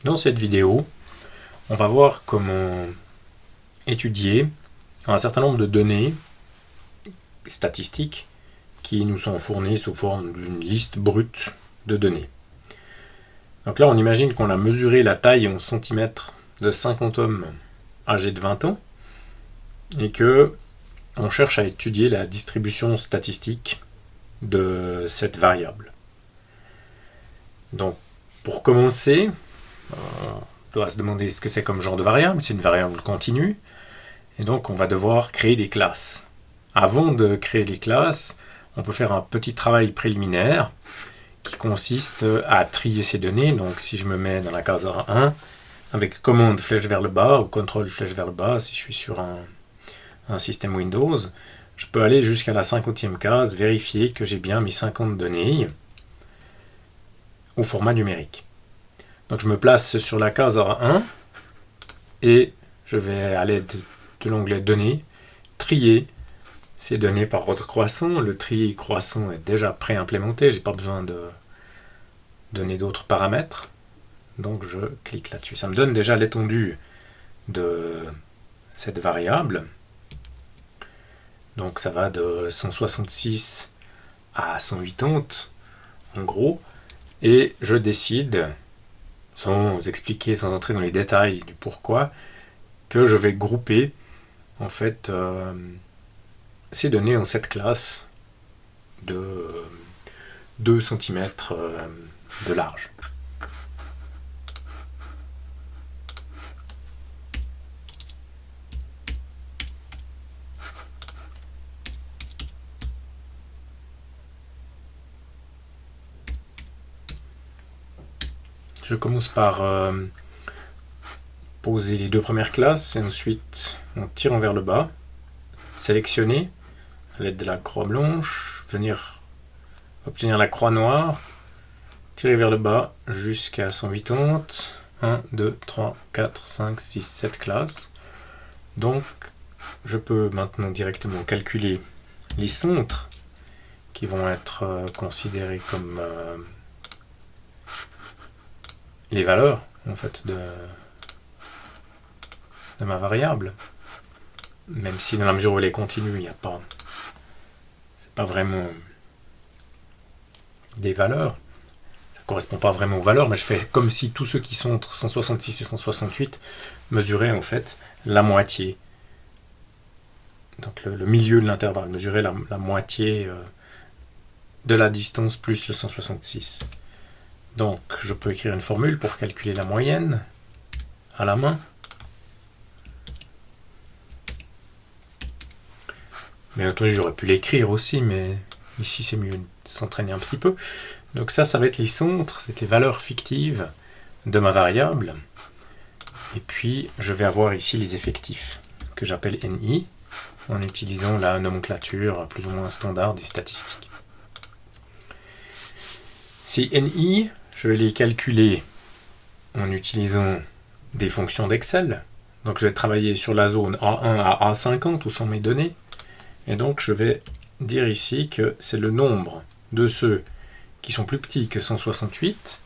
Dans cette vidéo, on va voir comment étudier un certain nombre de données statistiques qui nous sont fournies sous forme d'une liste brute de données. Donc là, on imagine qu'on a mesuré la taille en centimètres de 50 hommes âgés de 20 ans et que on cherche à étudier la distribution statistique de cette variable. Donc, pour commencer, on doit se demander ce que c'est comme genre de variable. C'est une variable continue. Et donc, on va devoir créer des classes. Avant de créer les classes, on peut faire un petit travail préliminaire qui consiste à trier ces données. Donc, si je me mets dans la case 1, avec commande flèche vers le bas ou contrôle flèche vers le bas, si je suis sur un système Windows, je peux aller jusqu'à la 50e case, vérifier que j'ai bien mes 50 données au format numérique. Donc je me place sur la case 1 et je vais à l'aide de l'onglet Données, trier ces données par ordre croissant. Le tri croissant est déjà pré-implémenté, je n'ai pas besoin de donner d'autres paramètres. Donc je clique là-dessus. Ça me donne déjà l'étendue de cette variable. Donc ça va de 166 à 180 en gros. Et je décide, sans expliquer, sans entrer dans les détails du pourquoi, que je vais grouper en fait ces données en cette classe de 2 cm de large. Je commence par poser les deux premières classes et ensuite en tirant vers le bas, sélectionner à l'aide de la croix blanche, venir obtenir la croix noire, tirer vers le bas jusqu'à 180, 1, 2, 3, 4, 5, 6, 7 classes. Donc je peux maintenant directement calculer les centres qui vont être considérés comme les valeurs en fait de ma variable, même si dans la mesure où elle est continue, il n'y a pas, c'est pas vraiment des valeurs, ça correspond pas vraiment aux valeurs, mais je fais comme si tous ceux qui sont entre 166 et 168 mesuraient en fait la moitié, donc le milieu de l'intervalle, mesurer la moitié de la distance plus le 166. Donc je peux écrire une formule pour calculer la moyenne à la main. Bien entendu, j'aurais pu l'écrire aussi, mais ici c'est mieux de s'entraîner un petit peu. Donc ça va être les centres, c'est les valeurs fictives de ma variable. Et puis je vais avoir ici les effectifs, que j'appelle NI, en utilisant la nomenclature plus ou moins standard des statistiques. Ces NI, je vais les calculer en utilisant des fonctions d'Excel. Donc je vais travailler sur la zone A1 à A50 où sont mes données. Et donc je vais dire ici que c'est le nombre de ceux qui sont plus petits que 168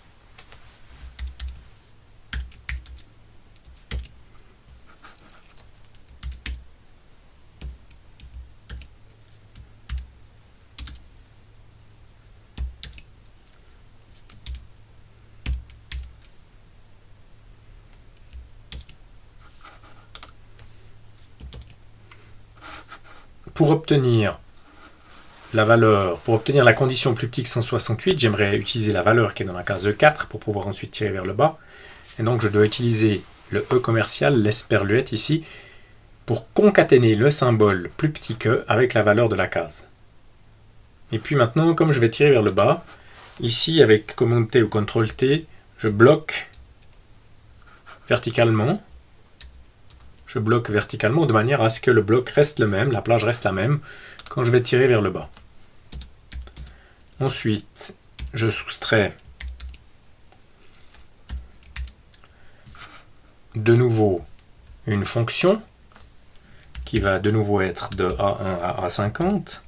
pour obtenir la valeur, pour obtenir la condition plus petite que 168, j'aimerais utiliser la valeur qui est dans la case E4 pour pouvoir ensuite tirer vers le bas. Et donc je dois utiliser le E commercial, l'esperluette ici, pour concaténer le symbole plus petit que avec la valeur de la case. Et puis maintenant, comme je vais tirer vers le bas, ici avec commande T ou CTRL T, je bloque verticalement. Je bloque verticalement de manière à ce que le bloc reste le même, la plage reste la même, quand je vais tirer vers le bas. Ensuite, je soustrais de nouveau une fonction qui va de nouveau être de A1 à A50.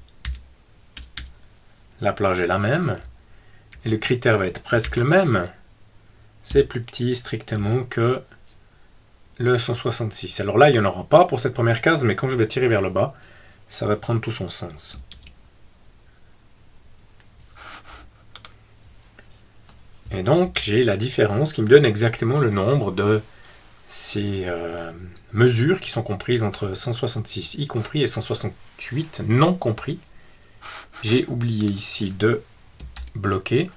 La plage est la même. Et le critère va être presque le même. c'est plus petit strictement que le 166. Alors là, il n'y en aura pas pour cette première case, mais quand je vais tirer vers le bas, ça va prendre tout son sens. Et donc, j'ai la différence qui me donne exactement le nombre de ces mesures qui sont comprises entre 166 y compris et 168 non compris. J'ai oublié ici de bloquer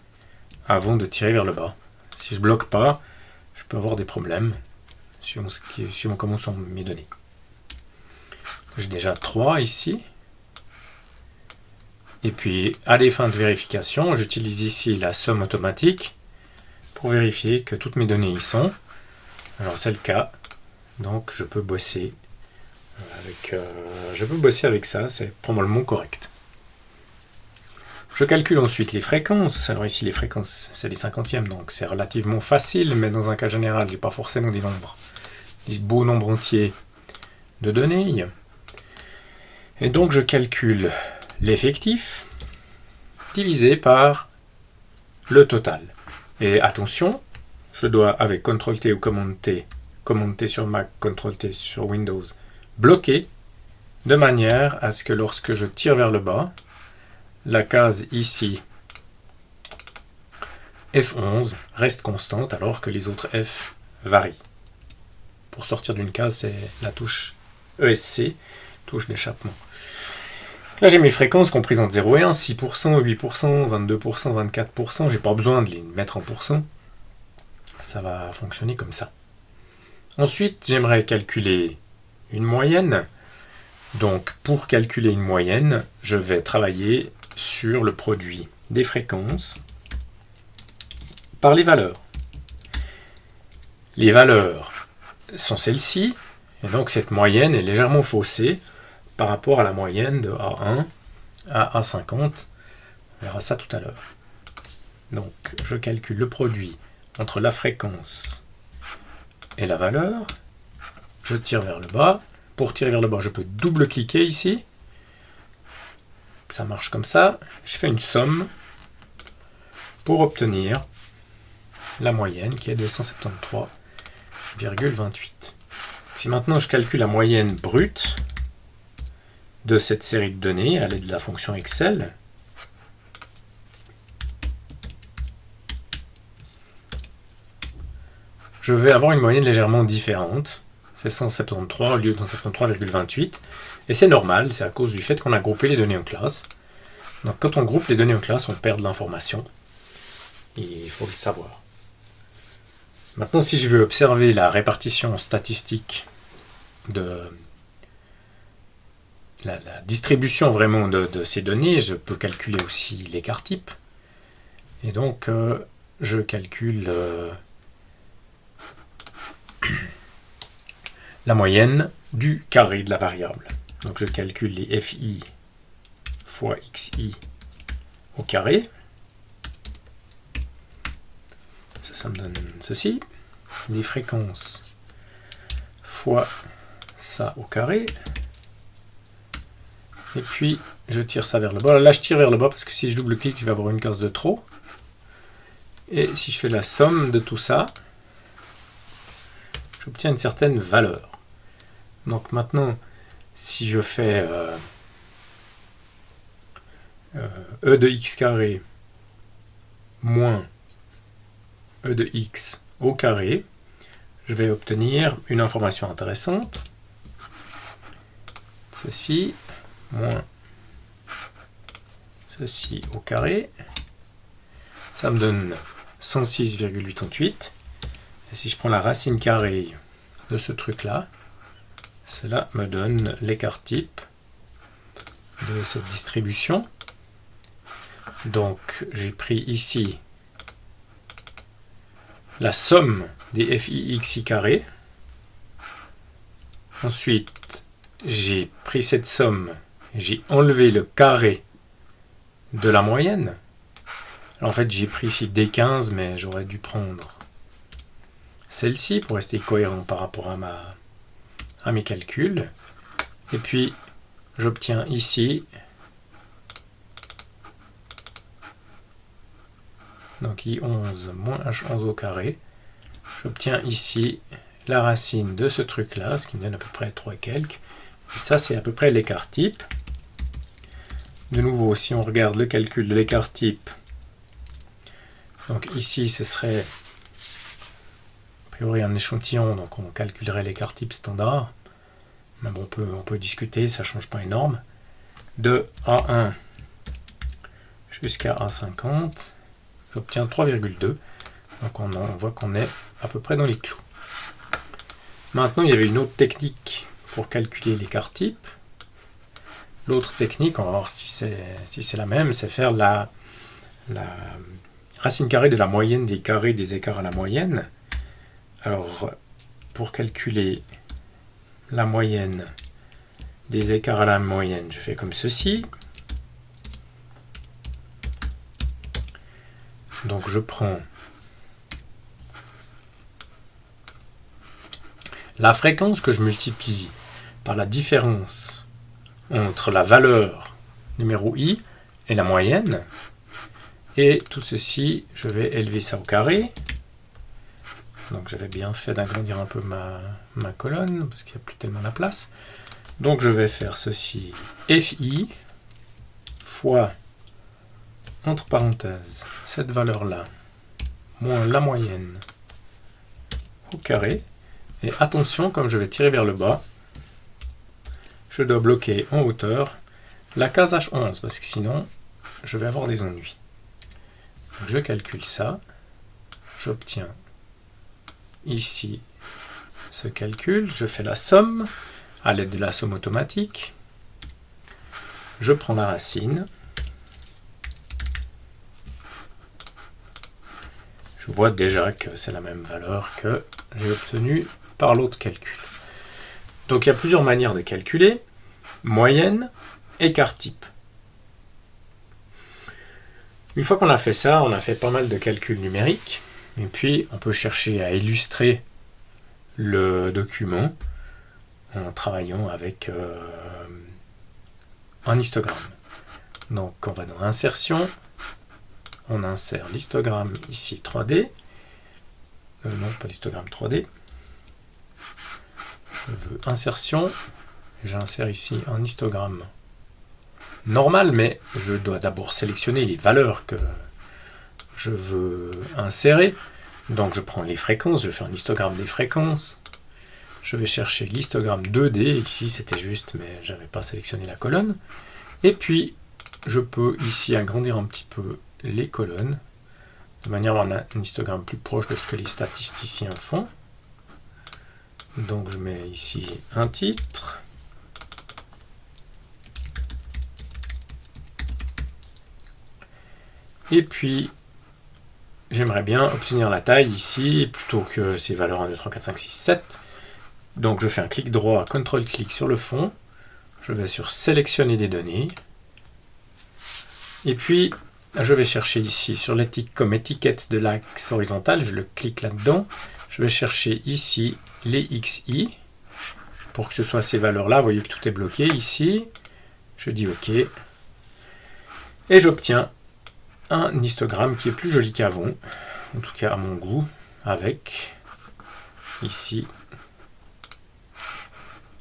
avant de tirer vers le bas. Si je bloque pas, je peux avoir des problèmes suivant comment sont mes données. J'ai déjà 3 ici. Et puis, à des fins de vérification, j'utilise ici la somme automatique pour vérifier que toutes mes données y sont. Alors, c'est le cas. Donc, je peux bosser avec ça. C'est probablement correct. Je calcule ensuite les fréquences. Alors ici, les fréquences, c'est les cinquantièmes, donc c'est relativement facile, mais dans un cas général, je n'ai pas forcément des beaux nombres entiers de données. Et donc, je calcule l'effectif divisé par le total. Et attention, je dois, avec CTRL-T ou Command-T sur Mac, CTRL-T sur Windows, bloquer de manière à ce que lorsque je tire vers le bas, la case ici, F11, reste constante alors que les autres F varient. Pour sortir d'une case, c'est la touche ESC, touche d'échappement. Là, j'ai mes fréquences comprises entre 0 et 1, 6%, 8%, 22%, 24%. J'ai pas besoin de les mettre en pourcent. Ça va fonctionner comme ça. Ensuite, j'aimerais calculer une moyenne. Donc, pour calculer une moyenne, je vais travailler sur le produit des fréquences par les valeurs. Les valeurs sont celles-ci, et donc cette moyenne est légèrement faussée par rapport à la moyenne de A1 à A50. On verra ça tout à l'heure. Donc, je calcule le produit entre la fréquence et la valeur. Je tire vers le bas. Pour tirer vers le bas, je peux double-cliquer ici. Ça marche comme ça. Je fais une somme pour obtenir la moyenne qui est de 173,28. Si maintenant je calcule la moyenne brute de cette série de données à l'aide de la fonction Excel, je vais avoir une moyenne légèrement différente. C'est 173 au lieu de 173,28. Et c'est normal, c'est à cause du fait qu'on a groupé les données en classe. Donc quand on groupe les données en classe, on perd de l'information. Et il faut le savoir. Maintenant, si je veux observer la répartition statistique de la distribution vraiment de ces données, je peux calculer aussi l'écart type. Et donc, je calcule la moyenne du carré de la variable. Donc, je calcule les FI fois XI au carré. Ça me donne ceci. Les fréquences fois ça au carré. Et puis, je tire ça vers le bas. Là, je tire vers le bas parce que si je double-clique, je vais avoir une case de trop. Et si je fais la somme de tout ça, j'obtiens une certaine valeur. Donc maintenant, si je fais E de x carré moins E de x au carré, je vais obtenir une information intéressante. Ceci moins ceci au carré, ça me donne 106,88. Et si je prends la racine carrée de ce truc-là, cela me donne l'écart type de cette distribution. Donc j'ai pris ici la somme des FIXI carré. Ensuite, j'ai pris cette somme, j'ai enlevé le carré de la moyenne. Alors, en fait, j'ai pris ici D15, mais j'aurais dû prendre celle-ci pour rester cohérent par rapport à mes calculs. Et puis, j'obtiens ici donc I11 moins H11 au carré. j'obtiens ici la racine de ce truc-là, ce qui me donne à peu près 3 et quelques. Et ça, c'est à peu près l'écart type. De nouveau, si on regarde le calcul de l'écart type, donc ici, ce serait a priori un échantillon, donc on calculerait l'écart type standard. Mais bon, on peut discuter, ça ne change pas énorme. De A1 jusqu'à A50, j'obtiens 3,2. Donc on voit qu'on est à peu près dans les clous. Maintenant, il y avait une autre technique pour calculer l'écart type. L'autre technique, on va voir si c'est la même, c'est faire la racine carrée de la moyenne des carrés des écarts à la moyenne. Alors, pour calculer la moyenne des écarts à la moyenne, je fais comme ceci. Donc je prends la fréquence que je multiplie par la différence entre la valeur numéro i et la moyenne. Et tout ceci, je vais élever ça au carré. Donc j'avais bien fait d'agrandir un peu ma colonne, parce qu'il n'y a plus tellement la place. Donc je vais faire ceci, fi fois, entre parenthèses, cette valeur-là, moins la moyenne au carré. Et attention, comme je vais tirer vers le bas, je dois bloquer en hauteur la case H11, parce que sinon, je vais avoir des ennuis. Donc je calcule ça, j'obtiens ici ce calcul, je fais la somme à l'aide de la somme automatique, je prends la racine, je vois déjà que c'est la même valeur que j'ai obtenue par l'autre calcul. Donc il y a plusieurs manières de calculer, moyenne, écart type. Une fois qu'on a fait ça, on a fait pas mal de calculs numériques, et puis on peut chercher à illustrer le document en travaillant avec un histogramme. Donc on va dans Insertion, on insère l'histogramme ici 3D, non pas l'histogramme 3D, je veux Insertion, j'insère ici un histogramme normal, mais je dois d'abord sélectionner les valeurs que je veux insérer. Donc je prends les fréquences, je fais un histogramme des fréquences. Je vais chercher l'histogramme 2D, ici c'était juste, mais je n'avais pas sélectionné la colonne. Et puis je peux ici agrandir un petit peu les colonnes, de manière à avoir un histogramme plus proche de ce que les statisticiens font. Donc je mets ici un titre. Et puis, j'aimerais bien obtenir la taille ici, plutôt que ces valeurs 1, 2, 3, 4, 5, 6, 7. Donc je fais un clic droit, CTRL-clic sur le fond. Je vais sur Sélectionner des données. Et puis, je vais chercher ici, sur l'étiquette comme étiquette de l'axe horizontal, je le clique là-dedans. Je vais chercher ici les XI, pour que ce soit ces valeurs-là. Vous voyez que tout est bloqué ici. Je dis OK. Et j'obtiens un histogramme qui est plus joli qu'avant, en tout cas à mon goût, avec ici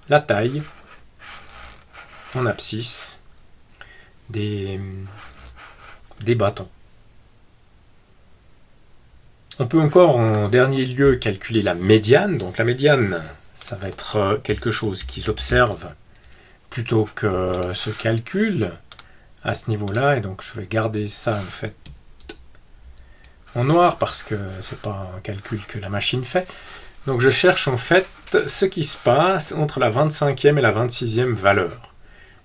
la taille en abscisse des bâtons. On peut encore en dernier lieu calculer la médiane. Donc la médiane, ça va être quelque chose qui s'observe plutôt que se calcule à ce niveau-là, et donc je vais garder ça en fait en noir parce que c'est pas un calcul que la machine fait. Donc je cherche en fait ce qui se passe entre la 25e et la 26e valeur.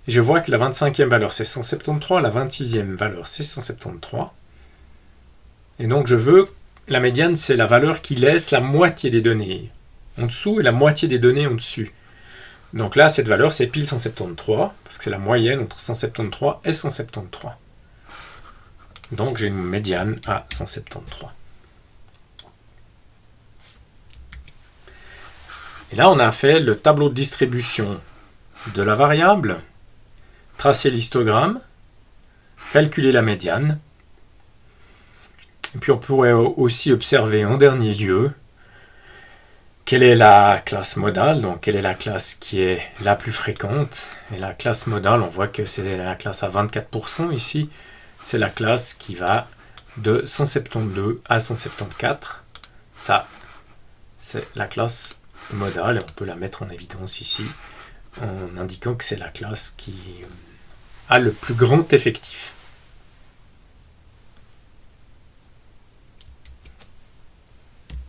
Et je vois que la 25e valeur c'est 173, la 26e valeur c'est 173. Et donc je veux, la médiane c'est la valeur qui laisse la moitié des données en dessous et la moitié des données en dessus. Donc là, cette valeur, c'est pile 173, parce que c'est la moyenne entre 173 et 173. Donc j'ai une médiane à 173. Et là, on a fait le tableau de distribution de la variable, tracer l'histogramme, calculer la médiane. Et puis on pourrait aussi observer en dernier lieu quelle est la classe modale? Donc, quelle est la classe qui est la plus fréquente? Et la classe modale, on voit que c'est la classe à 24% ici. C'est la classe qui va de 172 à 174. Ça, c'est la classe modale. On peut la mettre en évidence ici en indiquant que c'est la classe qui a le plus grand effectif.